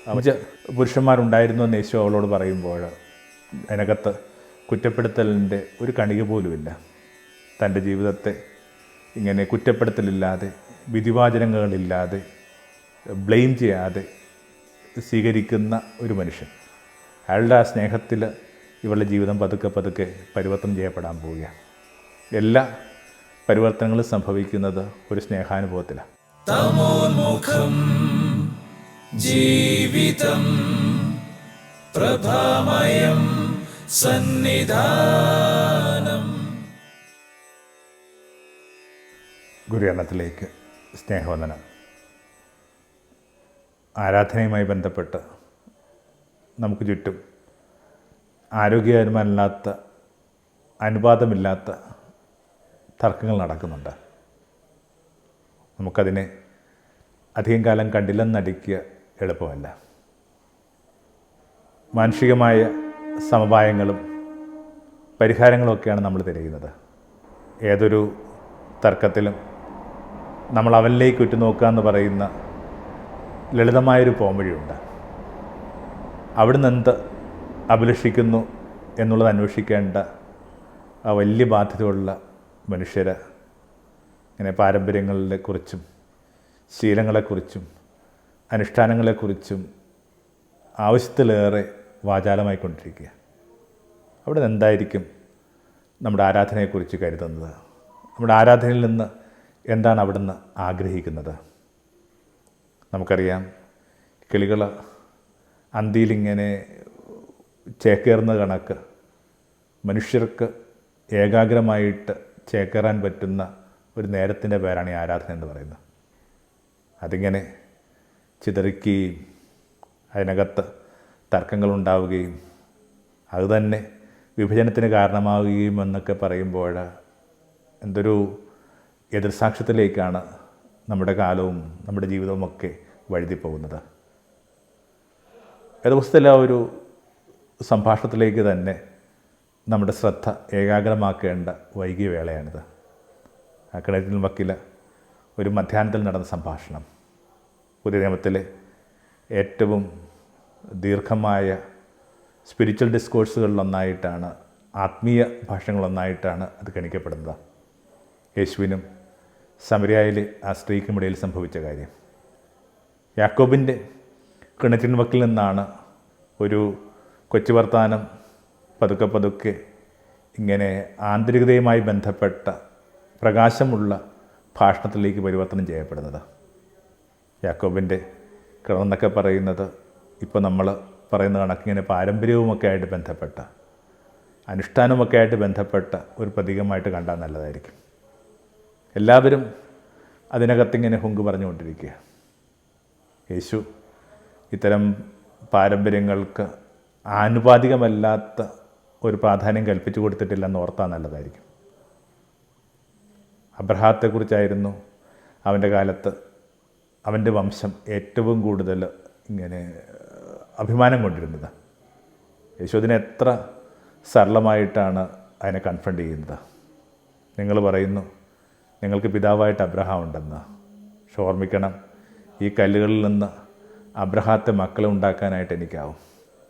അഞ്ച് പുരുഷന്മാരുണ്ടായിരുന്നു എന്ന് യേശു അവളോട് പറയുമ്പോൾ അതിനകത്ത് കുറ്റപ്പെടുത്തലിൻ്റെ ഒരു കണിക പോലുമില്ല. തൻ്റെ ജീവിതത്തെ ഇങ്ങനെ കുറ്റപ്പെടുത്തലില്ലാതെ, വിധിവാചനങ്ങളില്ലാതെ, ബ്ലെയിം ചെയ്യാതെ സ്വീകരിക്കുന്ന ഒരു മനുഷ്യൻ. അയാളുടെ ആ സ്നേഹത്തിൽ ഇവളുടെ ജീവിതം പതുക്കെ പതുക്കെ പരിവർത്തനം ചെയ്യപ്പെടാൻ പോവുകയാണ്. എല്ലാ പരിവർത്തനങ്ങളും സംഭവിക്കുന്നത് ഒരു സ്നേഹാനുഭവത്തിലാണ്. തമോന്മുഖം ജീവിതം പ്രഭാമയം സന്നിധാനം. ഗുരുകരണത്തിലേക്ക് സ്നേഹവന്ദനം. ആരാധനയുമായി ബന്ധപ്പെട്ട് നമുക്ക് ചുറ്റും ആരോഗ്യകരമല്ലാത്ത, അനുപാതമില്ലാത്ത തർക്കങ്ങൾ നടക്കുന്നുണ്ട്. നമുക്കതിനെ അധികം കാലം കണ്ടില്ലെന്നടിക്കുക എളുപ്പമല്ല. മാനുഷികമായ സമവായങ്ങളും പരിഹാരങ്ങളുമൊക്കെയാണ് നമ്മൾ തിരയുന്നത്. ഏതൊരു തർക്കത്തിലും നമ്മൾ അവനിലേക്ക് ഉറ്റുനോക്കുക എന്ന് പറയുന്ന ലളിതമായൊരു പോംവഴിയുണ്ട്. അവിടുന്ന് എന്ത് അഭിലഷിക്കുന്നു എന്നുള്ളത് അന്വേഷിക്കേണ്ട ആ വലിയ ബാധ്യതയുള്ള മനുഷ്യർ ഇങ്ങനെ പാരമ്പര്യങ്ങളെക്കുറിച്ചും ശീലങ്ങളെക്കുറിച്ചും അനുഷ്ഠാനങ്ങളെക്കുറിച്ചും ആവശ്യത്തിലേറെ വാചാലമായിക്കൊണ്ടിരിക്കുക. അവിടെ എന്തായിരിക്കും നമ്മുടെ ആരാധനയെക്കുറിച്ച് കരുതുന്നത്? നമ്മുടെ ആരാധനയിൽ നിന്ന് എന്താണ് അവിടുന്ന് ആഗ്രഹിക്കുന്നത്? നമുക്കറിയാം, കിളികൾ അന്തിയിലിങ്ങനെ ചേക്കേറുന്ന കണക്ക് മനുഷ്യർക്ക് ഏകാഗ്രമായിട്ട് ചേക്കേറാൻ പറ്റുന്ന ഒരു നേരത്തിൻ്റെ പേരാണ് ഈ ആരാധന എന്ന് പറയുന്നത്. അതിങ്ങനെ ചിതറിക്കുകയും അതിനകത്ത് തർക്കങ്ങളുണ്ടാവുകയും അതുതന്നെ വിഭജനത്തിന് കാരണമാവുകയും എന്നൊക്കെ പറയുമ്പോൾ എന്തൊരു എതിർസാക്ഷ്യത്തിലേക്കാണ് നമ്മുടെ കാലവും നമ്മുടെ ജീവിതവുമൊക്കെ വഴുതിപ്പോകുന്നത്. ഏതുപുസ്തകത്തിലെ ആ ഒരു സംഭാഷണത്തിലേക്ക് തന്നെ നമ്മുടെ ശ്രദ്ധ ഏകാഗ്രമാക്കേണ്ട വൈകിയ വേളയാണിത്. ആ കിണറ്റിൻ വക്കിൽ ഒരു മധ്യാഹ്നത്തിൽ നടന്ന സംഭാഷണം പുതിയ നിയമത്തിലെ ഏറ്റവും ദീർഘമായ സ്പിരിച്വൽ ഡിസ്കോഴ്സുകളിലൊന്നായിട്ടാണ്, ആത്മീയ ഭാഷണങ്ങളൊന്നായിട്ടാണ് അത് ഗണിക്കപ്പെടുന്നത്. യേശുവിനും സമരിയായിലെ ആ സ്ത്രീക്കുമിടയിൽ സംഭവിച്ച കാര്യം. യാക്കോബിൻ്റെ കിണറ്റിൻ വക്കിൽ നിന്നാണ് ഒരു കൊച്ചു വർത്താനം പതുക്കെ പതുക്കെ ഇങ്ങനെ ആന്തരികതയുമായി ബന്ധപ്പെട്ട പ്രകാശമുള്ള ഭാഷണത്തിലേക്ക് പരിവർത്തനം ചെയ്യപ്പെടുന്നത്. യാക്കോബിൻ്റെ കിണറെന്നൊക്കെ പറയുന്നത് ഇപ്പോൾ നമ്മൾ പറയുന്ന കണക്കിങ്ങനെ പാരമ്പര്യവുമൊക്കെ ആയിട്ട് ബന്ധപ്പെട്ട, അനുഷ്ഠാനമൊക്കെ ആയിട്ട് ബന്ധപ്പെട്ട ഒരു പ്രതീകമായിട്ട് കണ്ടാൽ നല്ലതായിരിക്കും. എല്ലാവരും അതിനകത്തിങ്ങനെ ഹുങ്ക് പറഞ്ഞുകൊണ്ടിരിക്കുക. യേശു ഇത്തരം പാരമ്പര്യങ്ങൾക്ക് ആനുപാതികമല്ലാത്ത ഒരു പ്രാധാന്യം കൽപ്പിച്ചു കൊടുത്തിട്ടില്ലെന്ന് ഓർത്താൽ നല്ലതായിരിക്കും. അബ്രഹാത്തെക്കുറിച്ചായിരുന്നു അവൻ്റെ കാലത്ത് അവൻ്റെ വംശം ഏറ്റവും കൂടുതൽ ഇങ്ങനെ അഭിമാനം കൊണ്ടിരുന്നത്. യേശു അതിനെ എത്ര സരളമായിട്ടാണ് അതിനെ കൺഫ്രണ്ട് ചെയ്യുന്നത്. നിങ്ങൾ പറയുന്നു നിങ്ങൾക്ക് പിതാവായിട്ട് അബ്രഹാം ഉണ്ടെന്ന്. പക്ഷെ ഓർമ്മിക്കണം, ഈ കല്ലുകളിൽ നിന്ന് അബ്രഹാത്തെ മക്കളെ ഉണ്ടാക്കാനായിട്ട് എനിക്കാവും,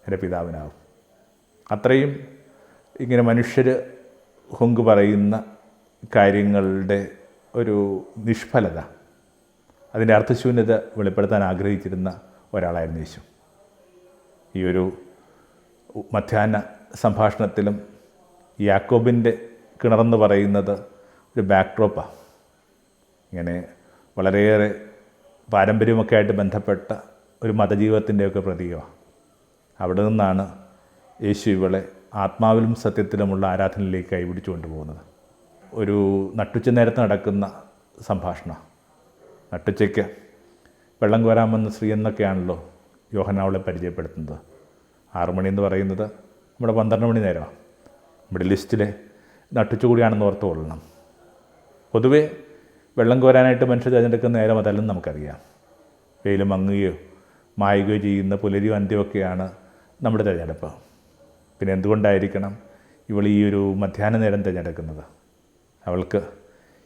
എൻ്റെ പിതാവിനാവും. അത്രയും ഇങ്ങനെ മനുഷ്യർ ഹുങ്ക് പറയുന്ന കാര്യങ്ങളുടെ ഒരു നിഷ്ഫലത, അതിൻ്റെ അർത്ഥശൂന്യത വെളിപ്പെടുത്താൻ ആഗ്രഹിച്ചിരുന്ന ഒരാളായിരുന്നു യേശു. ഈ ഒരു മധ്യാഹ്ന സംഭാഷണത്തിലും യാക്കോബിൻ്റെ കിണറെന്ന് പറയുന്നത് ഒരു ബാക്ക്ഡ്രോപ്പാണ്. ഇങ്ങനെ വളരെയേറെ പാരമ്പര്യമൊക്കെ ആയിട്ട് ബന്ധപ്പെട്ട ഒരു മതജീവിതത്തിൻ്റെയൊക്കെ പ്രതീകമാണ്. അവിടെ നിന്നാണ് യേശു ഇവളെ ആത്മാവിലും സത്യത്തിലുമുള്ള ആരാധനയിലേക്ക് കൈപിടിച്ചു കൊണ്ടുപോകുന്നത്. ഒരു നട്ടുച്ച നേരത്ത് നടക്കുന്ന സംഭാഷണം. നട്ടുച്ചയ്ക്ക് വെള്ളം കോരാമെന്ന സ്ത്രീ എന്നൊക്കെയാണല്ലോ യോഹന്നാൻ അവളെ പരിചയപ്പെടുത്തുന്നത്. 6 മണി എന്ന് പറയുന്നത് നമ്മുടെ 12 മണി നേരമാണ്. നമ്മുടെ ലിസ്റ്റിലെ നട്ടുച്ച കൂടിയാണെന്ന് ഓർത്ത് കൊള്ളണം. പൊതുവേ വെള്ളം കോരാനായിട്ട് മനുഷ്യർ തിരഞ്ഞെടുക്കുന്ന നേരം അതല്ലെന്ന് നമുക്കറിയാം. വെയിൽ മങ്ങുകയോ മായുകയോ ചെയ്യുന്ന പുലരിയോ അന്ത്യമൊക്കെയാണ് നമ്മുടെ തിരഞ്ഞെടുപ്പ്. പിന്നെ എന്തുകൊണ്ടായിരിക്കണം ഇവൾ ഈ ഒരു മധ്യാഹ്ന നേരം തിരഞ്ഞെടുക്കുന്നത്? അവൾക്ക്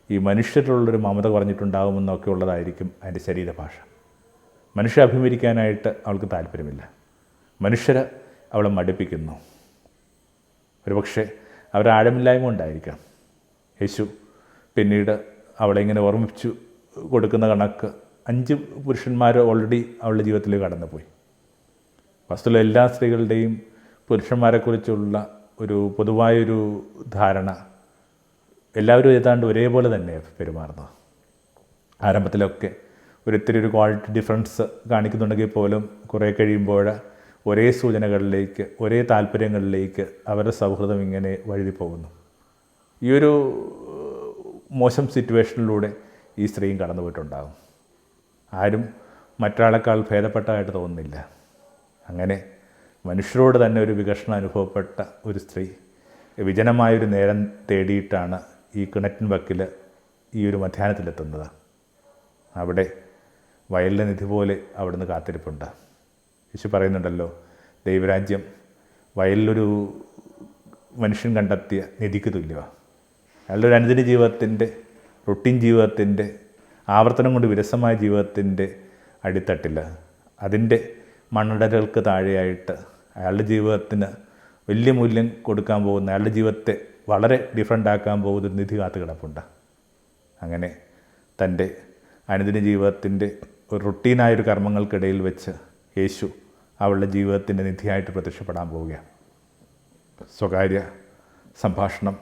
ഈ മനുഷ്യരിലുള്ളൊരു മമത കുറഞ്ഞിട്ടുണ്ടാകുമെന്നൊക്കെ ഉള്ളതായിരിക്കും അതിൻ്റെ ശരീരഭാഷ. മനുഷ്യരെ അഭിമുഖീകരിക്കാനായിട്ട് അവൾക്ക് താല്പര്യമില്ല. മനുഷ്യരെ അവളെ മടുപ്പിക്കുന്നു. ഒരുപക്ഷെ അവരുടെ ആഴമില്ലായ്മ കൊണ്ടായിരിക്കാം. യേശു പിന്നീട് അവളെ ഇങ്ങനെ ഓർമ്മിപ്പിച്ചു കൊടുക്കുന്ന കണക്ക് 5 പുരുഷന്മാർ ഓൾറെഡി അവളുടെ ജീവിതത്തിൽ കടന്നുപോയി. വസ്തുത എല്ലാ സ്ത്രീകളുടെയും പുരുഷന്മാരെക്കുറിച്ചുള്ള ഒരു പൊതുവായൊരു ധാരണ എല്ലാവരും ഏതാണ്ട് ഒരേപോലെ തന്നെ പെരുമാറുന്നത്. ആരംഭത്തിലൊക്കെ ഒരിത്തിരി ഒരു ക്വാളിറ്റി ഡിഫറൻസ് കാണിക്കുന്നുണ്ടെങ്കിൽ പോലും കുറേ കഴിയുമ്പോൾ ഒരേ സൂചനകളിലേക്ക്, ഒരേ താല്പര്യങ്ങളിലേക്ക് അവരുടെ സൗഹൃദം ഇങ്ങനെ വഴുതി പോകുന്നു. ഈ ഒരു മോശം സിറ്റുവേഷനിലൂടെ ഈ സ്ത്രീയും കടന്നു പോയിട്ടുണ്ടാകും. ആരും മറ്റൊരാളെക്കാൾ ഭേദപ്പെട്ടതായിട്ട് തോന്നുന്നില്ല. അങ്ങനെ മനുഷ്യരോട് തന്നെ ഒരു വികർഷണം അനുഭവപ്പെട്ട ഒരു സ്ത്രീ വിജനമായൊരു നേരം തേടിയിട്ടാണ് ഈ കിണറ്റിൻ വക്കിൽ ഈ ഒരു മധ്യാഹ്നത്തിലെത്തുന്നത്. അവിടെ വയലിലെ നിധി പോലെ അവിടുന്ന് കാത്തിരിപ്പുണ്ട്. യേശു പറയുന്നുണ്ടല്ലോ, ദൈവരാജ്യം വയലിലൊരു മനുഷ്യൻ കണ്ടെത്തിയ നിധിക്ക് തുല്യമാണ്. അയാളുടെ ഒരു അനുദിന ജീവിതത്തിൻ്റെ, റൊട്ടീൻ ജീവിതത്തിൻ്റെ, ആവർത്തനം കൊണ്ട് വിരസമായ ജീവിതത്തിൻ്റെ അടിത്തട്ടിൽ അതിൻ്റെ മണ്ണിടലുകൾക്ക് താഴെയായിട്ട് അയാളുടെ ജീവിതത്തിന് വലിയ മൂല്യം കൊടുക്കാൻ പോകുന്ന, അയാളുടെ ജീവിതത്തെ വളരെ ഡിഫറൻ്റ് ആക്കാൻ പോകുന്ന ഒരു നിധി കാത്തു കിടപ്പുണ്ട്. അങ്ങനെ തൻ്റെ അനുദിന ജീവിതത്തിൻ്റെ ഒരു റൊട്ടീനായൊരു കർമ്മങ്ങൾക്കിടയിൽ വെച്ച് യേശു അവളുടെ ജീവിതത്തിൻ്റെ നിധിയായിട്ട് പ്രത്യക്ഷപ്പെടാൻ പോവുകയാണ്. സ്വകാര്യ സംഭാഷണം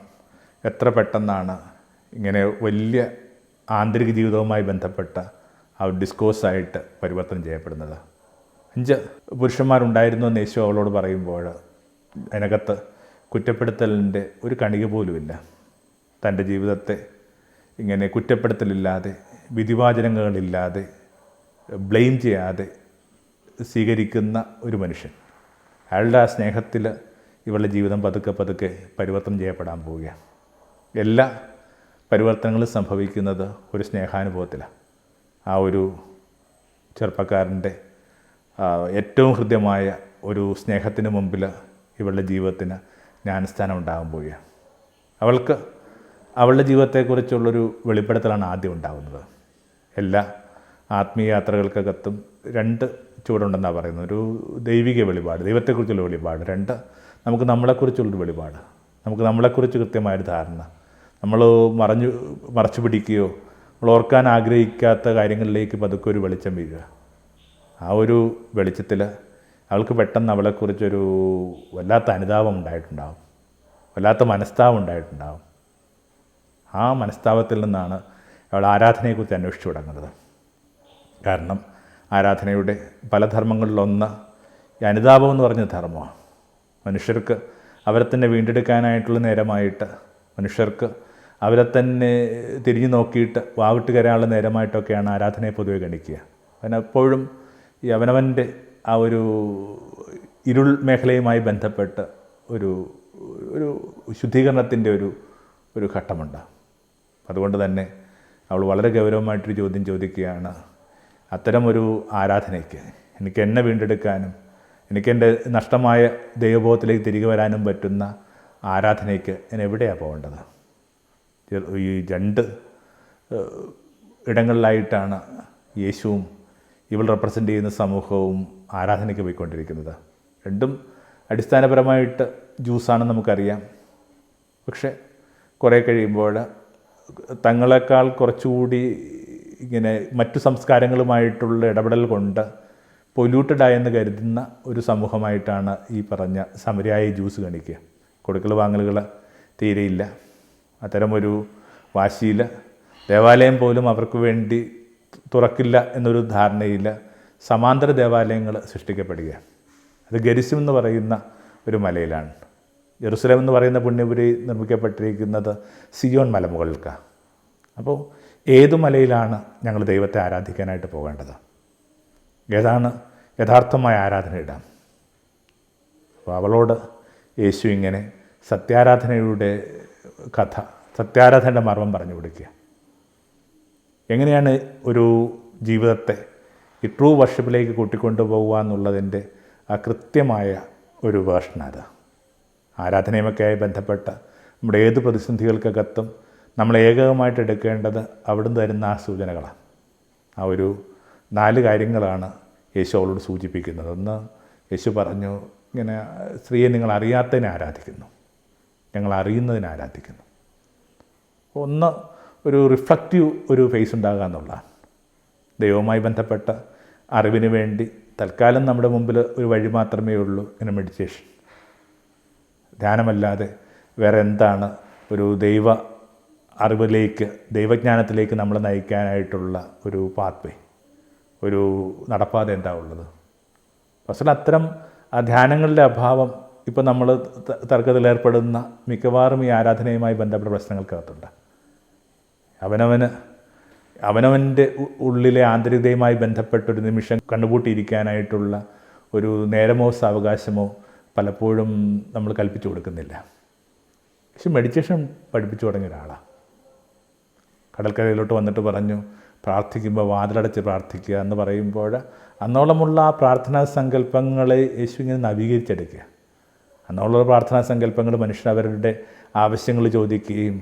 എത്ര പെട്ടെന്നാണ് ഇങ്ങനെ വലിയ ആന്തരിക ജീവിതവുമായി ബന്ധപ്പെട്ട ആ ഡിസ്കോഴ്സായിട്ട് പരിവർത്തനം ചെയ്യപ്പെടുന്നത്. 5 പുരുഷന്മാരുണ്ടായിരുന്നു എന്ന് യേശു അവളോട് പറയുമ്പോൾ അതിനകത്ത് കുറ്റപ്പെടുത്തലിൻ്റെ ഒരു കണിക പോലുമില്ല. തൻ്റെ ജീവിതത്തെ ഇങ്ങനെ കുറ്റപ്പെടുത്തലില്ലാതെ, വിധിവാചനങ്ങളില്ലാതെ, ബ്ലെയിം ചെയ്യാതെ സ്വീകരിക്കുന്ന ഒരു മനുഷ്യൻ. അയാളുടെ ആ സ്നേഹത്തിൽ ഇവളുടെ ജീവിതം പതുക്കെ പതുക്കെ പരിവർത്തനം ചെയ്യപ്പെടാൻ പോവുകയാണ്. എല്ലാ പരിവർത്തനങ്ങളും സംഭവിക്കുന്നത് ഒരു സ്നേഹാനുഭവത്തിലാണ്. ആ ഒരു ചെറുപ്പക്കാരൻ്റെ ഏറ്റവും ഹൃദ്യമായ ഒരു സ്നേഹത്തിന് മുമ്പിൽ ഇവളുടെ ജീവിതത്തിന് ജ്ഞാനസ്ഥാനം ഉണ്ടാകാൻ പോവുകയാണ്. അവൾക്ക് അവളുടെ ജീവിതത്തെക്കുറിച്ചുള്ളൊരു വെളിപ്പെടുത്തലാണ് ആദ്യം ഉണ്ടാകുന്നത്. എല്ലാ ആത്മീയ യാത്രകൾക്കകത്തും 2 ചൂടുണ്ടെന്നാണ് പറയുന്നത്. ഒരു ദൈവിക വെളിപാട്, ദൈവത്തെക്കുറിച്ചുള്ള വെളിപാട്. 2 നമുക്ക് നമ്മളെക്കുറിച്ചുള്ളൊരു വെളിപാട്. നമുക്ക് നമ്മളെക്കുറിച്ച് കൃത്യമായൊരു ധാരണ. നമ്മൾ മറച്ചു പിടിക്കുകയോ നമ്മൾ ഓർക്കാൻ ആഗ്രഹിക്കാത്ത കാര്യങ്ങളിലേക്ക് പതുക്കെ ഒരു വെളിച്ചം വീഴുക. ആ ഒരു വെളിച്ചത്തിൽ അവൾക്ക് പെട്ടെന്ന് അവളെക്കുറിച്ചൊരു വല്ലാത്ത അനുതാപം ഉണ്ടായിട്ടുണ്ടാകും, വല്ലാത്ത മനസ്താപം ഉണ്ടായിട്ടുണ്ടാകും. ആ മനസ്താപത്തിൽ നിന്നാണ് അവൾ ആരാധനയെക്കുറിച്ച് അന്വേഷിച്ചു തുടങ്ങുന്നത്. കാരണം ആരാധനയുടെ പല ധർമ്മങ്ങളിലൊന്ന് ഈ അനുതാപം എന്ന് പറഞ്ഞ ധർമ്മമാണ്. മനുഷ്യർക്ക് അവരെ തന്നെ വീണ്ടെടുക്കാനായിട്ടുള്ള നേരമായിട്ട്, മനുഷ്യർക്ക് അവരെ തന്നെ തിരിഞ്ഞു നോക്കിയിട്ട് വാവിട്ട് കരയാനുള്ള നേരമായിട്ടൊക്കെയാണ് ആരാധനയെ പൊതുവെ ഗണിക്കുക. അതിനെപ്പോഴും ഈ അവനവൻ്റെ ആ ഒരു ഇരുൾ മേഖലയുമായി ബന്ധപ്പെട്ട് ഒരു ഒരു ശുദ്ധീകരണത്തിൻ്റെ ഒരു ഘട്ടമുണ്ട്. അതുകൊണ്ട് തന്നെ അവൾ വളരെ ഗൗരവമായിട്ടൊരു ചോദ്യം ചോദിക്കുകയാണ്. അത്തരമൊരു ആരാധനയ്ക്ക്, എനിക്ക് എന്നെ വീണ്ടെടുക്കാനും എനിക്കെൻ്റെ നഷ്ടമായ ദൈവബോധത്തിലേക്ക് തിരികെ വരാനും പറ്റുന്ന ആരാധനയ്ക്ക് ഞാൻ എവിടെയാണ് പോകേണ്ടത്? ഈ 2 ഇടങ്ങളിലായിട്ടാണ് യേശുവും ഇവൾ റെപ്രസെൻ്റ് ചെയ്യുന്ന സമൂഹവും ആരാധനയ്ക്ക് പോയിക്കൊണ്ടിരിക്കുന്നത്. 2 അടിസ്ഥാനപരമായിട്ട് ജ്യൂസാണെന്ന് നമുക്കറിയാം. പക്ഷെ കുറേ കഴിയുമ്പോൾ തങ്ങളെക്കാൾ കുറച്ചുകൂടി ഇങ്ങനെ മറ്റു സംസ്കാരങ്ങളുമായിട്ടുള്ള ഇടപെടൽ കൊണ്ട് പൊല്യൂട്ടഡായെന്ന് കരുതുന്ന ഒരു സമൂഹമായിട്ടാണ് ഈ പറഞ്ഞ സമരിയായ ജ്യൂസ് ഗണിക്കുക. കൊടുക്കൽ വാങ്ങലുകൾ തീരെയില്ല. അത്തരമൊരു വാശിയിൽ ദേവാലയം പോലും അവർക്ക് വേണ്ടി തുറക്കില്ല എന്നൊരു ധാരണയിൽ സമാന്തര ദേവാലയങ്ങൾ സൃഷ്ടിക്കപ്പെടുകയാണ്. അത് ഗെരിസിം എന്ന് പറയുന്ന ഒരു മലയിലാണ്. ജെറുസലേം എന്ന് പറയുന്ന പുണ്യപുരി നിർമ്മിക്കപ്പെട്ടിരിക്കുന്നത് സിയോൺ മലമുകൾക്കാണ്. അപ്പോൾ ഏതു മലയിലാണ് ഞങ്ങൾ ദൈവത്തെ ആരാധിക്കാനായിട്ട് പോകേണ്ടത്? ഏതാണ് യഥാർത്ഥമായ ആരാധനയിടാം? അപ്പോൾ അവളോട് യേശു ഇങ്ങനെ സത്യാരാധനയുടെ കഥ, സത്യാരാധനയുടെ മർമ്മം പറഞ്ഞു കൊടുക്കുക. എങ്ങനെയാണ് ഒരു ജീവിതത്തെ ഈ ട്രൂ വർഷിപ്പിലേക്ക് കൂട്ടിക്കൊണ്ടു പോകുക എന്നുള്ളതിൻ്റെ ആ കൃത്യമായ ഒരു വേർഷനത്. ആരാധനയുമൊക്കെയായി ബന്ധപ്പെട്ട നമ്മുടെ ഏത് പ്രതിസന്ധികൾക്കകത്തും നമ്മൾ ഏകമായിട്ട് എടുക്കേണ്ടത് അവിടുന്ന് തരുന്ന ആ സൂചനകളാണ്. ആ ഒരു 4 കാര്യങ്ങളാണ് യേശു അവളോട് സൂചിപ്പിക്കുന്നത്. ഒന്ന് യേശു പറഞ്ഞു, ഇങ്ങനെ സ്ത്രീയെ നിങ്ങൾ അറിയാത്തതിനെ ആരാധിക്കുന്നു, ഞങ്ങൾ അറിയുന്നതിനെ ആരാധിക്കുന്നു. ഒന്ന് ഒരു റിഫ്ലക്റ്റീവ് ഒരു ഫേസ് ഉണ്ടാകുക എന്നുള്ളതാണ്. ദൈവവുമായി ബന്ധപ്പെട്ട അറിവിന് വേണ്ടി തൽക്കാലം നമ്മുടെ മുമ്പിൽ ഒരു വഴി മാത്രമേ ഉള്ളൂ, ഇങ്ങനെ മെഡിറ്റേഷൻ. ധ്യാനമല്ലാതെ വേറെ എന്താണ് ഒരു ദൈവ അറിവിലേക്ക്, ദൈവജ്ഞാനത്തിലേക്ക് നമ്മളെ നയിക്കാനായിട്ടുള്ള ഒരു പാത്വേ, ഒരു നടപ്പാത എന്താ ഉള്ളത്? പക്ഷേ അത്തരം ആ ധ്യാനങ്ങളുടെ അഭാവം ഇപ്പോൾ നമ്മൾ തർക്കത്തിലേർപ്പെടുന്ന മിക്കവാറും ഈ ആരാധനയുമായി ബന്ധപ്പെട്ട പ്രശ്നങ്ങൾക്കകത്തുണ്ട്. അവനവൻ്റെ ഉള്ളിലെ ആന്തരികതയുമായി ബന്ധപ്പെട്ടൊരു നിമിഷം കണ്ടുകൂട്ടിയിരിക്കാനായിട്ടുള്ള ഒരു നേരമോ സാവകാശമോ പലപ്പോഴും നമ്മൾ കൽപ്പിച്ചു കൊടുക്കുന്നില്ല. പക്ഷെ മെഡിറ്റേഷൻ പഠിപ്പിച്ചു തുടങ്ങിയ ഒരാളാണ്. കടൽക്കരയിലോട്ട് വന്നിട്ട് പറഞ്ഞു, പ്രാർത്ഥിക്കുമ്പോൾ വാതിലടച്ച് പ്രാർത്ഥിക്കുക എന്ന് പറയുമ്പോൾ അന്നോളമുള്ള ആ പ്രാർത്ഥനാ സങ്കല്പങ്ങളെ യേശു ഇങ്ങനെ നവീകരിച്ചെടുക്കുക. അന്നോളമുള്ള പ്രാർത്ഥനാ സങ്കല്പങ്ങൾ മനുഷ്യൻ അവരുടെ ആവശ്യങ്ങൾ ചോദിക്കുകയും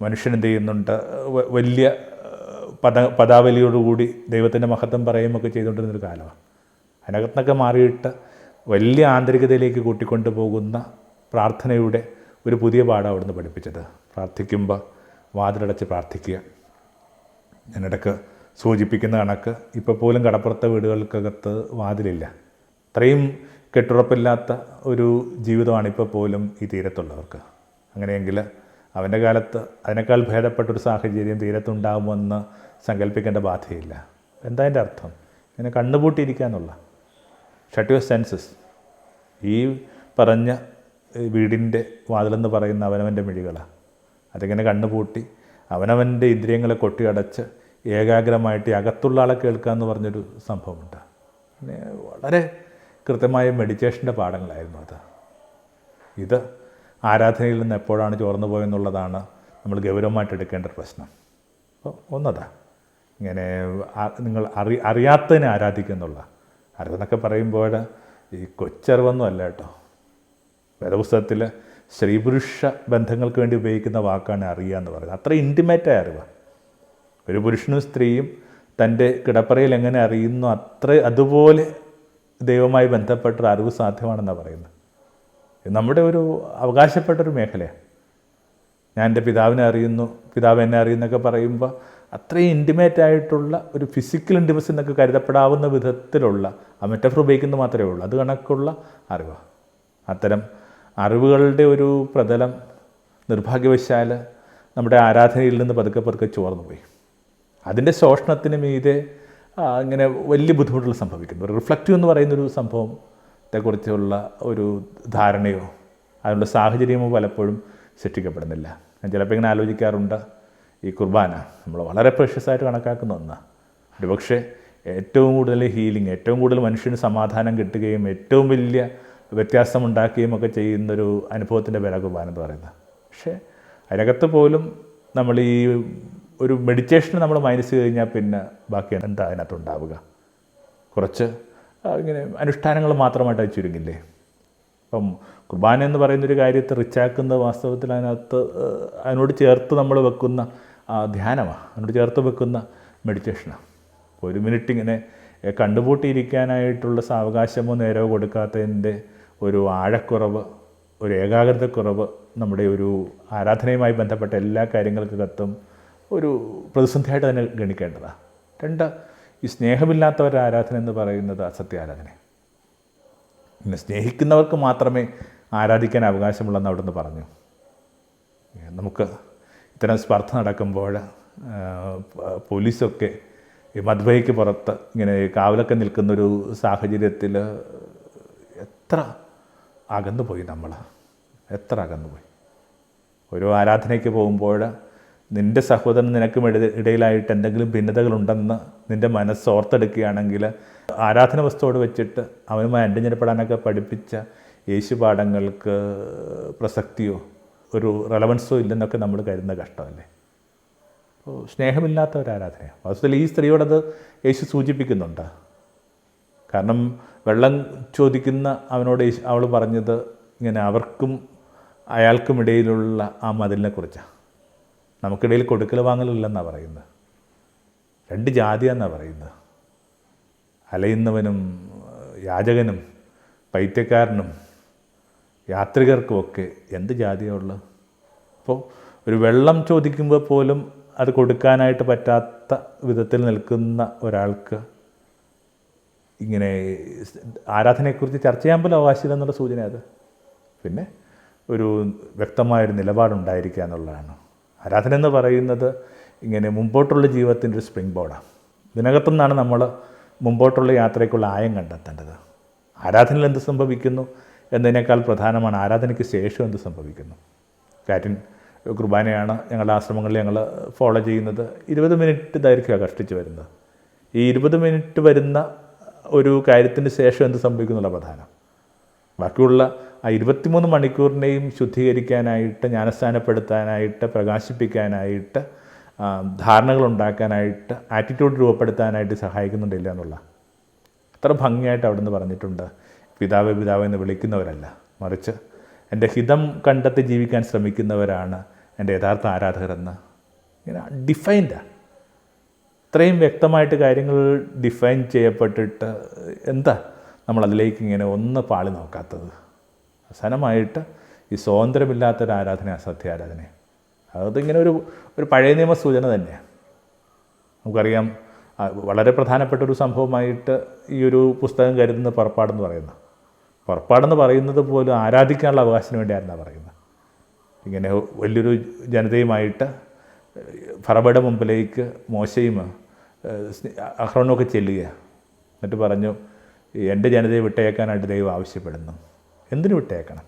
മനുഷ്യൻ എന്ത് ചെയ്യുന്നുണ്ട്, വലിയ പദാവലിയോടുകൂടി ദൈവത്തിൻ്റെ മഹത്വം പറയുകയൊക്കെ ചെയ്തുകൊണ്ടിരുന്നൊരു കാലമാണ്. അതിനകത്തുനിന്നൊക്കെ മാറിയിട്ട് വലിയ ആന്തരികതയിലേക്ക് കൂട്ടിക്കൊണ്ടു പോകുന്ന പ്രാർത്ഥനയുടെ ഒരു പുതിയ പാഠം അവിടുന്ന് പഠിപ്പിച്ചത്. പ്രാർത്ഥിക്കുമ്പോൾ വാതിലടച്ച് പ്രാർത്ഥിക്കുക. ഞാനിടയ്ക്ക് സൂചിപ്പിക്കുന്ന കണക്ക് ഇപ്പോൾ പോലും കടപ്പുറത്തെ വീടുകൾക്കകത്ത് വാതിലില്ല. അത്രയും കെട്ടുറപ്പില്ലാത്ത ഒരു ജീവിതമാണ് ഇപ്പോൾ പോലും ഈ തീരത്തുള്ളവർക്ക്. അങ്ങനെയെങ്കിൽ അവൻ്റെ കാലത്ത് അതിനേക്കാൾ ഭേദപ്പെട്ടൊരു സാഹചര്യം തീരത്തുണ്ടാകുമെന്ന് സങ്കല്പിക്കേണ്ട ബാധ്യതയില്ല. എന്താ അതിൻ്റെ അർത്ഥം? ഇങ്ങനെ കണ്ണുപൂട്ടിയിരിക്കുക എന്നുള്ള, ഷട്ട് യുവർ സെൻസസ്. ഈ പറഞ്ഞ വീടിൻ്റെ വാതിലെന്ന് പറയുന്ന അവനവൻ്റെ മിഴികളാണ്. അതിങ്ങനെ കണ്ണുപൂട്ടി അവനവൻ്റെ ഇന്ദ്രിയങ്ങളെ കൊട്ടിയടച്ച് ഏകാഗ്രമായിട്ട് അകത്തുള്ള ആളെ കേൾക്കുക എന്ന് പറഞ്ഞൊരു സംഭവമുണ്ട്. പിന്നെ വളരെ കൃത്യമായ മെഡിറ്റേഷൻ്റെ പാഠങ്ങളായിരുന്നു അത്. ഇത് ആരാധനയിൽ നിന്ന് എപ്പോഴാണ് ചോർന്നു പോയെന്നുള്ളതാണ് നമ്മൾ ഗൗരവമായിട്ട് എടുക്കേണ്ട ഒരു പ്രശ്നം. അപ്പോൾ ഒന്നതാ, ഇങ്ങനെ നിങ്ങൾ അറിയാത്തതിനെ ആരാധിക്കുന്നുള്ള അറിവെന്നൊക്കെ പറയുമ്പോൾ ഈ കൊച്ചറിവൊന്നും അല്ല കേട്ടോ. വേദപുസ്തകത്തിൽ സ്ത്രീ പുരുഷ ബന്ധങ്ങൾക്ക് വേണ്ടി ഉപയോഗിക്കുന്ന വാക്കാണ് അറിയുക എന്ന് പറയുന്നത്. അത്ര ഇൻറ്റിമേറ്റായ അറിവാണ്. ഒരു പുരുഷനും സ്ത്രീയും തൻ്റെ കിടപ്പറയിൽ എങ്ങനെ അറിയുന്നു അതുപോലെ ദൈവവുമായി ബന്ധപ്പെട്ടൊരു അറിവ് സാധ്യമാണെന്നാണ് പറയുന്നത്. നമ്മുടെ ഒരു അവകാശപ്പെട്ടൊരു മേഖലയാണ്. ഞാൻ എൻ്റെ പിതാവിനെ അറിയുന്നു, പിതാവ് എന്നെ അറിയുന്നൊക്കെ പറയുമ്പോൾ അത്രയും ഇൻറ്റിമേറ്റ് ആയിട്ടുള്ള ഒരു ഫിസിക്കൽ ഇൻറ്റിമസി എന്നൊക്കെ കരുതപ്പെടാവുന്ന വിധത്തിലുള്ള ആ മെറ്റഫർ ഉപയോഗിക്കുന്നത് മാത്രമേ ഉള്ളൂ. അത് കണക്കുള്ള അറിവാണ്. അത്തരം അറിവുകളുടെ ഒരു പ്രതലം നിർഭാഗ്യവശാൽ നമ്മുടെ ആരാധനയിൽ നിന്ന് പതുക്കെ ചോർന്നു പോയി. അതിൻ്റെ ശോഷണത്തിന് മീതെ ഇങ്ങനെ വലിയ ബുദ്ധിമുട്ടുകൾ സംഭവിക്കുന്നു. റിഫ്ലക്റ്റീവ് എന്ന് പറയുന്നൊരു സംഭവത്തെക്കുറിച്ചുള്ള ഒരു ധാരണയോ അതിനുള്ള സാഹചര്യമോ പലപ്പോഴും സൃഷ്ടിക്കപ്പെടുന്നില്ല. ഞാൻ ചിലപ്പോൾ ഇങ്ങനെ ആലോചിക്കാറുണ്ട്, ഈ കുർബാന നമ്മൾ വളരെ പ്രഷ്യസായിട്ട് കണക്കാക്കുന്ന ഒന്നാണ്. ഒരുപക്ഷെ ഏറ്റവും കൂടുതൽ ഹീലിംഗ്, ഏറ്റവും കൂടുതൽ മനുഷ്യന് സമാധാനം കിട്ടുകയും ഏറ്റവും വലിയ വ്യത്യാസമുണ്ടാക്കുകയും ഒക്കെ ചെയ്യുന്നൊരു അനുഭവത്തിൻ്റെ പേരാണ് കുർബാന എന്ന് പറയുന്നത്. പക്ഷേ അതിനകത്ത് പോലും നമ്മൾ ഈ ഒരു മെഡിറ്റേഷൻ നമ്മൾ മൈനസ് കഴിഞ്ഞാൽ പിന്നെ ബാക്കി എന്താ അതിനകത്തുണ്ടാവുക? കുറച്ച് ഇങ്ങനെ അനുഷ്ഠാനങ്ങൾ മാത്രമായിട്ട് അത് ചുരുങ്ങില്ലേ? അപ്പം കുർബാന എന്ന് പറയുന്നൊരു കാര്യത്തെ റിച്ചാക്കുന്ന വാസ്തവത്തിൽ അതിനോട് ചേർത്ത് നമ്മൾ വെക്കുന്ന ധ്യാനമാണ്, അതിനോട് ചേർത്ത് വെക്കുന്ന മെഡിറ്റേഷനാണ്. ഒരു മിനിറ്റ് ഇങ്ങനെ കണ്ടുപൂട്ടിയിരിക്കാനായിട്ടുള്ള സാവകാശമോ നേരമോ കൊടുക്കാത്തതിൻ്റെ ഒരു ആഴക്കുറവ്, ഒരു ഏകാഗ്രതക്കുറവ് നമ്മുടെ ഒരു ആരാധനയുമായി ബന്ധപ്പെട്ട എല്ലാ കാര്യങ്ങൾക്കകത്തും ഒരു പ്രതിസന്ധിയായിട്ട് തന്നെ ഗണിക്കേണ്ടതാണ്. രണ്ട്, ഈ സ്നേഹമില്ലാത്തവരുടെ ആരാധന എന്ന് പറയുന്നത് അസത്യ ആരാധന. പിന്നെ സ്നേഹിക്കുന്നവർക്ക് മാത്രമേ ആരാധിക്കാൻ അവകാശമുള്ളെന്ന് അവിടെ നിന്ന് പറഞ്ഞു. നമുക്ക് ഇത്തരം സ്പർദ്ധ നടക്കുമ്പോൾ പോലീസൊക്കെ ഈ മദ്ബയ്ക്ക് പുറത്ത് ഇങ്ങനെ കാവലൊക്കെ നിൽക്കുന്നൊരു സാഹചര്യത്തിൽ എത്ര അകന്നുപോയി നമ്മൾ, എത്ര അകന്നുപോയി. ഒരു ആരാധനയ്ക്ക് പോകുമ്പോൾ നിൻ്റെ സഹോദരൻ നിനക്കും ഇടയിലായിട്ട് എന്തെങ്കിലും ഭിന്നതകളുണ്ടെന്ന് നിൻ്റെ മനസ്സ് ഓർത്തെടുക്കുകയാണെങ്കിൽ ആരാധന വസ്തുവോട് വെച്ചിട്ട് അവനുമായി അണ്ടിഞ്ഞിരപ്പെടാനൊക്കെ പഠിപ്പിച്ച യേശുപാഠങ്ങൾക്ക് പ്രസക്തിയോ ഒരു റെലവൻസോ ഇല്ലെന്നൊക്കെ നമ്മൾ കരുതുന്ന കഷ്ടമല്ലേ? അപ്പോൾ സ്നേഹമില്ലാത്ത ഒരു ആരാധനയാണ്. വാസ്തവത്തിൽ ഈ സ്ത്രീയോടത് യേശു സൂചിപ്പിക്കുന്നുണ്ട്. കാരണം വെള്ളം ചോദിക്കുന്ന അവനോട് അവൾ പറഞ്ഞത് ഇങ്ങനെ അവർക്കും അയാൾക്കും ഇടയിലുള്ള ആ മതിലിനെക്കുറിച്ചാണ്. നമുക്കിടയിൽ കൊടുക്കൽ വാങ്ങലില്ലെന്നാണ് പറയുന്നത്. രണ്ട് ജാതിയാണെന്നാണ് പറയുന്നത്. അലയുന്നവനും യാചകനും പൈത്യക്കാരനും യാത്രികർക്കുമൊക്കെ എന്ത് ജാതിയാണ് ഉള്ളത്? അപ്പോൾ ഒരു വെള്ളം ചോദിക്കുമ്പോൾ പോലും അത് കൊടുക്കാനായിട്ട് പറ്റാത്ത വിധത്തിൽ നിൽക്കുന്ന ഒരാൾക്ക് ഇങ്ങനെ ആരാധനയെക്കുറിച്ച് ചർച്ച ചെയ്യാൻ പോലും അവകാശമില്ല എന്നുള്ള സൂചന അത്. പിന്നെ ഒരു വ്യക്തമായൊരു നിലപാടുണ്ടായിരിക്കുക എന്നുള്ളതാണ്. ആരാധന എന്ന് പറയുന്നത് ഇങ്ങനെ മുമ്പോട്ടുള്ള ജീവിതത്തിൻ്റെ ഒരു സ്പ്രിംഗ് ബോർഡാണ്. ഇതിനകത്തു നിന്നാണ് നമ്മൾ മുമ്പോട്ടുള്ള യാത്രയ്ക്കുള്ള ആയം കണ്ടെത്തേണ്ടത്. ആരാധനയിൽ എന്ത് സംഭവിക്കുന്നു എന്നതിനേക്കാൾ പ്രധാനമാണ് ആരാധനയ്ക്ക് ശേഷം എന്ത് സംഭവിക്കുന്നു. കാറ്റിൻ കുർബാനയാണ് ഞങ്ങളുടെ ആശ്രമങ്ങളിൽ ഞങ്ങൾ ഫോളോ ചെയ്യുന്നത്. 20 മിനിറ്റ് ദൈർഘ്യമാണ് കഷ്ടിച്ച് വരുന്നത്. ഈ 20 മിനിറ്റ് വരുന്ന ഒരു കാര്യത്തിന് ശേഷം എന്ത് സംഭവിക്കുന്നുള്ള പ്രധാനം. ബാക്കിയുള്ള ആ 23 മണിക്കൂറിനെയും ശുദ്ധീകരിക്കാനായിട്ട്, ജ്ഞാനസ്ഥാനപ്പെടുത്താനായിട്ട്, പ്രകാശിപ്പിക്കാനായിട്ട്, ധാരണകളുണ്ടാക്കാനായിട്ട്, ആറ്റിറ്റ്യൂഡ് രൂപപ്പെടുത്താനായിട്ട് സഹായിക്കുന്നുണ്ടില്ല എന്നുള്ള അത്ര ഭംഗിയായിട്ട് അവിടെ നിന്ന് പറഞ്ഞിട്ടുണ്ട്. പിതാവ് പിതാവ് എന്ന് വിളിക്കുന്നവരല്ല, മറിച്ച് എൻ്റെ ഹിതം കണ്ടെത്തി ജീവിക്കാൻ ശ്രമിക്കുന്നവരാണ് എൻ്റെ യഥാർത്ഥ ആരാധകരെന്ന് ഇങ്ങനെ ഡിഫൈൻഡാണ്. ഇത്രയും വ്യക്തമായിട്ട് കാര്യങ്ങൾ ഡിഫൈൻ ചെയ്യപ്പെട്ടിട്ട് എന്താ നമ്മളതിലേക്ക് ഇങ്ങനെ ഒന്ന് പാളി നോക്കാത്തത്? അവസാനമായിട്ട് ഈ സ്വാതന്ത്ര്യമില്ലാത്തൊരു ആരാധന അസത്യ ആരാധന. അതിങ്ങനെ ഒരു പഴയ നിയമ സൂചന തന്നെയാണ്. നമുക്കറിയാം, വളരെ പ്രധാനപ്പെട്ടൊരു സംഭവമായിട്ട് ഈ ഒരു പുസ്തകം കരുതുന്ന പുറപ്പാടെന്ന് പറയുന്നത്. പുറപ്പാടെന്ന് പറയുന്നത് പോലും ആരാധിക്കാനുള്ള അവകാശത്തിന് വേണ്ടിയായിരുന്നാണ് പറയുന്നത്. ഇങ്ങനെ വലിയൊരു ജനതയുമായിട്ട് ഫറവയുടെ മുമ്പിലേക്ക് മോശയും അഹ്റോനൊക്കെ ചെല്ലുക. എന്നിട്ട് പറഞ്ഞു, എൻ്റെ ജനതയെ വിട്ടയക്കാനായിട്ട് ദൈവം ആവശ്യപ്പെടുന്നു. എന്തിനു വിട്ടയക്കണം?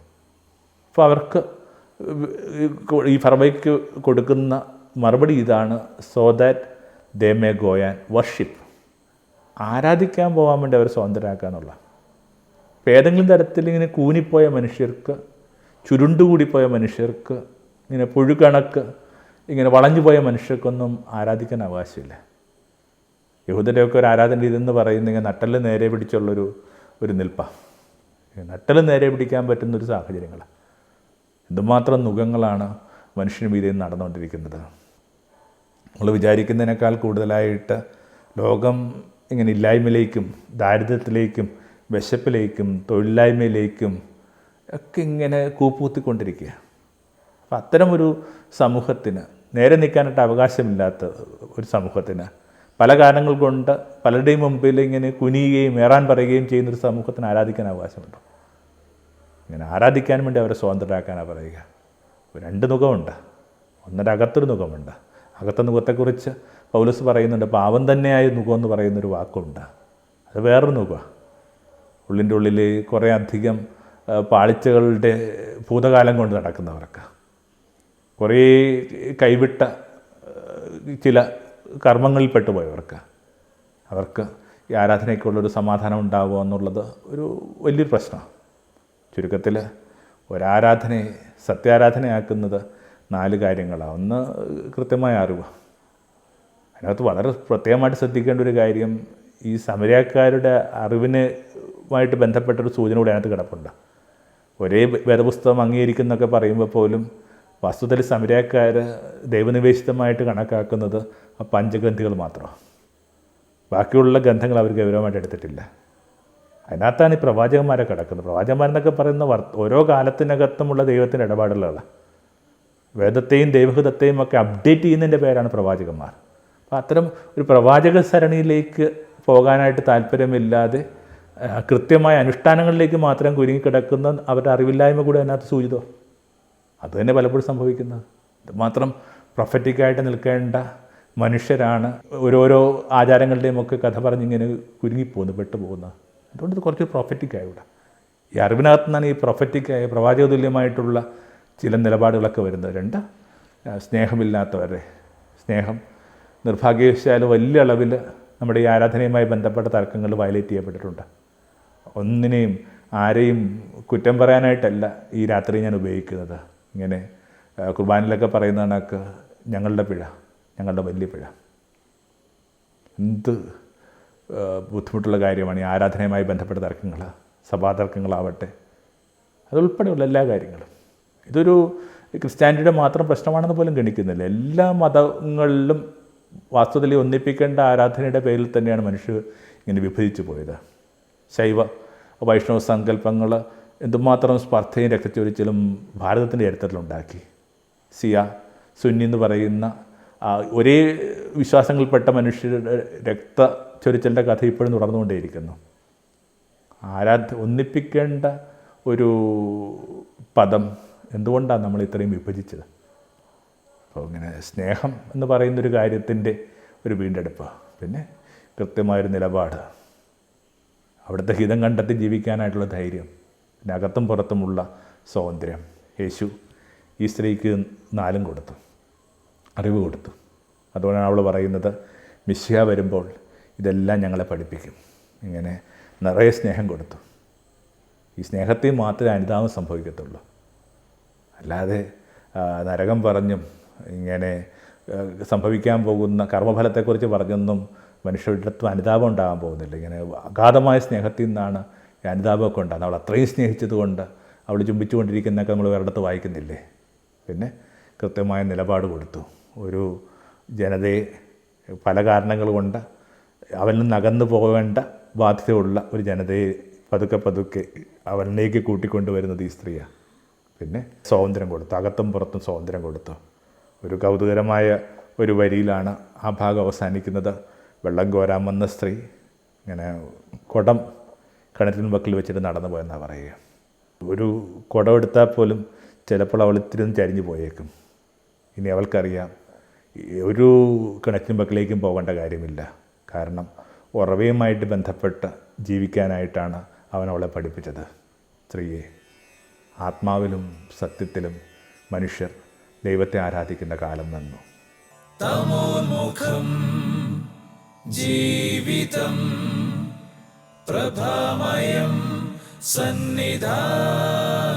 അപ്പോൾ അവർക്ക് ഈ ഫറവയ്ക്ക് കൊടുക്കുന്ന മറുപടി ഇതാണ്, so that they may go and worship. ആരാധിക്കാൻ പോകാൻ വേണ്ടി അവർ സ്വതന്ത്രരാക്കുക എന്നുള്ള. ഇപ്പോൾ ഏതെങ്കിലും തരത്തിൽ ഇങ്ങനെ കൂനിപ്പോയ മനുഷ്യർക്ക്, ചുരുണ്ടുകൂടിപ്പോയ മനുഷ്യർക്ക്, ഇങ്ങനെ പുഴുകണക്ക് ഇങ്ങനെ വളഞ്ഞു പോയ മനുഷ്യർക്കൊന്നും ആരാധിക്കാൻ അവകാശമില്ല. യഹൂദരുടെയൊക്കെ ഒരു ആരാധന ഇതെന്ന് പറയുന്നത് ഇങ്ങനെ നട്ടല് നേരെ പിടിച്ചുള്ളൊരു നിൽപ്പാണ്. നട്ടല് നേരെ പിടിക്കാൻ പറ്റുന്നൊരു സാഹചര്യങ്ങളാണ്. എന്തുമാത്രം നുഖങ്ങളാണ് മനുഷ്യന് മീതെ നടന്നുകൊണ്ടിരിക്കുന്നത്. നമ്മൾ വിചാരിക്കുന്നതിനേക്കാൾ കൂടുതലായിട്ട് ലോകം ഇങ്ങനെ ഇല്ലായ്മയിലേക്കും ദാരിദ്ര്യത്തിലേക്കും വിശപ്പിലേക്കും തൊഴിലില്ലായ്മയിലേക്കും ഒക്കെ ഇങ്ങനെ കൂപ്പുകുത്തിക്കൊണ്ടിരിക്കുക. അപ്പം അത്തരമൊരു സമൂഹത്തിന്, നേരെ നിൽക്കാനായിട്ട് അവകാശമില്ലാത്ത ഒരു സമൂഹത്തിന്, പല കാരണങ്ങൾ കൊണ്ട് പലരുടെയും മുമ്പിൽ ഇങ്ങനെ കുനിയുകയും ഏറാൻ പറയുകയും ചെയ്യുന്നൊരു സമൂഹത്തിന് ആരാധിക്കാൻ അവകാശമുണ്ടോ? ഇങ്ങനെ ആരാധിക്കാൻ വേണ്ടി അവരെ സ്വതന്ത്രരാക്കാനാണ് പറയുക. 2 നുഖമുണ്ട്. ഒന്നിൻ്റെ അകത്തൊരു നുഖമുണ്ട്. അകത്തെ നുഖത്തെക്കുറിച്ച് പൗലോസ് പറയുന്നുണ്ട്, പാവം തന്നെയായ നുഖം എന്ന് പറയുന്നൊരു വാക്കുണ്ട്. അത് വേറൊരു നുഖമാണ്. ഉള്ളിൻ്റെ ഉള്ളിൽ കുറേ അധികം പാളിച്ചകളുടെ ഭൂതകാലം കൊണ്ട് നടക്കുന്നവർക്ക്, കുറേ കൈവിട്ട ചില കർമ്മങ്ങളിൽ പെട്ടുപോയവർക്ക്, അവർക്ക് ഈ ആരാധനയ്ക്കുള്ളൊരു സമാധാനം ഉണ്ടാവുക എന്നുള്ളത് ഒരു വലിയൊരു പ്രശ്നമാണ്. ചുരുക്കത്തിൽ ഒരാരാധനയെ സത്യാരാധനയാക്കുന്നത് 4 കാര്യങ്ങളാണ്. ഒന്ന്, കൃത്യമായ അറിവ്. അതിനകത്ത് വളരെ പ്രത്യേകമായിട്ട് ശ്രദ്ധിക്കേണ്ട ഒരു കാര്യം, ഈ സമരക്കാരുടെ അറിവിനുമായിട്ട് ബന്ധപ്പെട്ടൊരു സൂചന കൂടി അതിനകത്ത് കിടപ്പുണ്ട്. ഒരേ വേദപുസ്തകം അംഗീകരിക്കുന്നൊക്കെ പറയുമ്പോൾ പോലും വസ്തുതയിൽ സമരക്കാർ ദൈവനിവേശിതമായിട്ട് കണക്കാക്കുന്നത് ആ 5 ഗ്രന്ഥികൾ മാത്രമാണ്. ബാക്കിയുള്ള ഗ്രന്ഥങ്ങൾ അവർ ഗൗരവമായിട്ട് എടുത്തിട്ടില്ല. അതിനകത്താണ് ഈ പ്രവാചകന്മാരെ കിടക്കുന്നത്. പ്രവാചകന്മാരെന്നൊക്കെ പറയുന്ന ഓരോ കാലത്തിനകത്തുമുള്ള ദൈവത്തിൻ്റെ ഇടപാടുകളാണ്. വേദത്തെയും ദൈവഹിതത്തെയും ഒക്കെ അപ്ഡേറ്റ് ചെയ്യുന്നതിൻ്റെ പേരാണ് പ്രവാചകന്മാർ. അപ്പോൾ അത്തരം ഒരു പ്രവാചക സരണിയിലേക്ക് പോകാനായിട്ട് താല്പര്യമില്ലാതെ കൃത്യമായ അനുഷ്ഠാനങ്ങളിലേക്ക് മാത്രം കുരുങ്ങിക്കിടക്കുന്ന അവരുടെ അറിവില്ലായ്മ കൂടെ അതിനകത്ത് സൂചിതം. അതുതന്നെ പലപ്പോഴും സംഭവിക്കുന്നത്. ഇതുമാത്രം പ്രൊഫറ്റിക്കായിട്ട് നിൽക്കേണ്ട മനുഷ്യരാണ് ഓരോരോ ആചാരങ്ങളുടെയും ഒക്കെ കഥ പറഞ്ഞിങ്ങനെ കുരുങ്ങിപ്പോകുന്നത്, പെട്ടുപോകുന്നത്. അതുകൊണ്ട് ഇത് കുറച്ച് പ്രൊഫറ്റിക്കായി ഇവിടെ. ഈ അറിവിനകത്ത് നിന്നാണ് ഈ പ്രൊഫറ്റിക്കായ പ്രവാചക തുല്യമായിട്ടുള്ള ചില നിലപാടുകളൊക്കെ വരുന്നത്. 2, സ്നേഹമില്ലാത്തവരെ. സ്നേഹം നിർഭാഗ്യവശാൽ വലിയ അളവിൽ നമ്മുടെ ഈ ആരാധനയുമായി ബന്ധപ്പെട്ട തർക്കങ്ങൾ വയലേറ്റ് ചെയ്യപ്പെട്ടിട്ടുണ്ട്. ഒന്നിനെയും ആരെയും കുറ്റം പറയാനായിട്ടല്ല ഈ രാത്രി ഞാൻ ഉപയോഗിക്കുന്നത്. ഇങ്ങനെ കുർബാനയിലൊക്കെ പറയുന്ന കണക്ക് ഞങ്ങളുടെ പിഴ, ഞങ്ങളുടെ വലിയ പിഴ. എന്ത് ബുദ്ധിമുട്ടുള്ള കാര്യമാണ് ഈ ആരാധനയുമായി ബന്ധപ്പെട്ട തർക്കങ്ങൾ, സഭാതർക്കങ്ങളാവട്ടെ, അതുൾപ്പെടെയുള്ള എല്ലാ കാര്യങ്ങളും. ഇതൊരു ക്രിസ്ത്യാനിറ്റിയുടെ മാത്രം പ്രശ്നമാണെന്ന് പോലും ഗണിക്കുന്നില്ല. എല്ലാ മതങ്ങളിലും വാസ്തവത്തിൽ ഒന്നിപ്പിക്കേണ്ട ആരാധനയുടെ പേരിൽ തന്നെയാണ് മനുഷ്യർ ഇങ്ങനെ വിഭജിച്ചു പോയത്. ശൈവ വൈഷ്ണവ സങ്കല്പങ്ങൾ എന്തുമാത്രം സ്പർദ്ധയും രക്തച്ചൊരിച്ചിലും ഭാരതത്തിൻ്റെ ചരിത്രത്തിലുണ്ടാക്കി. സിയ സുന്നി എന്ന് പറയുന്ന ഒരേ വിശ്വാസങ്ങളിൽപ്പെട്ട മനുഷ്യരുടെ രക്തച്ചൊരിച്ചിലിൻ്റെ കഥ ഇപ്പോഴും തുടർന്നുകൊണ്ടേയിരിക്കുന്നു. ഒന്നിപ്പിക്കേണ്ട ഒരു പദം എന്തുകൊണ്ടാണ് നമ്മൾ ഇത്രയും വിഭജിച്ചത്? അപ്പോൾ ഇങ്ങനെ സ്നേഹം എന്ന് പറയുന്നൊരു കാര്യത്തിൻ്റെ ഒരു വീണ്ടെടുപ്പ്, പിന്നെ കൃത്യമായൊരു നിലപാട്, അവിടുത്തെ ഹിതം കണ്ടെത്തി ജീവിക്കാനായിട്ടുള്ള ധൈര്യം, പിന്നെ അകത്തും പുറത്തുമുള്ള സ്വാതന്ത്ര്യം. യേശു ഈ സ്ത്രീക്ക് 4 കൊടുത്തു, അറിവ് കൊടുത്തു. അതുകൊണ്ടാണ് അവൾ പറയുന്നത്, മിശിഹ വരുമ്പോൾ ഇതെല്ലാം ഞങ്ങളെ പഠിപ്പിക്കും. ഇങ്ങനെ നിറയെ സ്നേഹം കൊടുത്തു. ഈ സ്നേഹത്തിൽ മാത്രമേ അനുതാപം സംഭവിക്കത്തുള്ളൂ. അല്ലാതെ നരകം പറഞ്ഞും ഇങ്ങനെ സംഭവിക്കാൻ പോകുന്ന കർമ്മഫലത്തെക്കുറിച്ച് പറഞ്ഞൊന്നും മനുഷ്യരുടെ അടുത്ത് അനുതാപം ഉണ്ടാകാൻ പോകുന്നില്ല. ഇങ്ങനെ അഗാധമായ സ്നേഹത്തിൽ നിന്നാണ് ഈ അനുതാപമൊക്കെ ഉണ്ടാകുന്നത്. അവൾ അത്രയും സ്നേഹിച്ചത് കൊണ്ട് അവൾ ചുംബിച്ചുകൊണ്ടിരിക്കുന്നതൊക്കെ നമ്മൾ വേറെടുത്ത് വായിക്കുന്നില്ലേ. പിന്നെ കൃത്യമായ നിലപാട് കൊടുത്തു. ഒരു ജനതയെ പല കാരണങ്ങൾ കൊണ്ട് അവനിൽ നിന്ന് അകന്നു പോകേണ്ട ബാധ്യതയുള്ള ഒരു ജനതയെ പതുക്കെ പതുക്കെ അവനിലേക്ക് കൂട്ടിക്കൊണ്ടുവരുന്നത് ഈ സ്ത്രീയാണ്. പിന്നെ സ്വാതന്ത്ര്യം കൊടുത്തു, അകത്തും പുറത്തും സ്വാതന്ത്ര്യം കൊടുത്തു. ഒരു കൗതുകരമായ ഒരു വരിയിലാണ് ആ ഭാഗം അവസാനിക്കുന്നത്. വെള്ളം കോരാൻ വന്ന സ്ത്രീ ഇങ്ങനെ കുടം കിണറ്റിന് വക്കിൽ വെച്ചിട്ട് നടന്നു പോയെന്നാണ് പറയുക. ഒരു കുടം എടുത്താൽ പോലും ചിലപ്പോൾ അവൾ ഇത്തിരി ചരിഞ്ഞു പോയേക്കും. ഇനി അവൾക്കറിയാം ഒരു കിണറ്റിന് വക്കിലേക്കും പോകേണ്ട കാര്യമില്ല. കാരണം ഉറവയുമായിട്ട് ബന്ധപ്പെട്ട് ജീവിക്കാനായിട്ടാണ് അവൻ അവളെ പഠിപ്പിച്ചത്. സ്ത്രീയെ ആത്മാവിലും സത്യത്തിലും മനുഷ്യർ ദൈവത്തെ ആരാധിക്കുന്ന കാലം വന്നു. തമോന്മുഖം ജീവിതം പ്രഭാമയം സന്നിധാനം.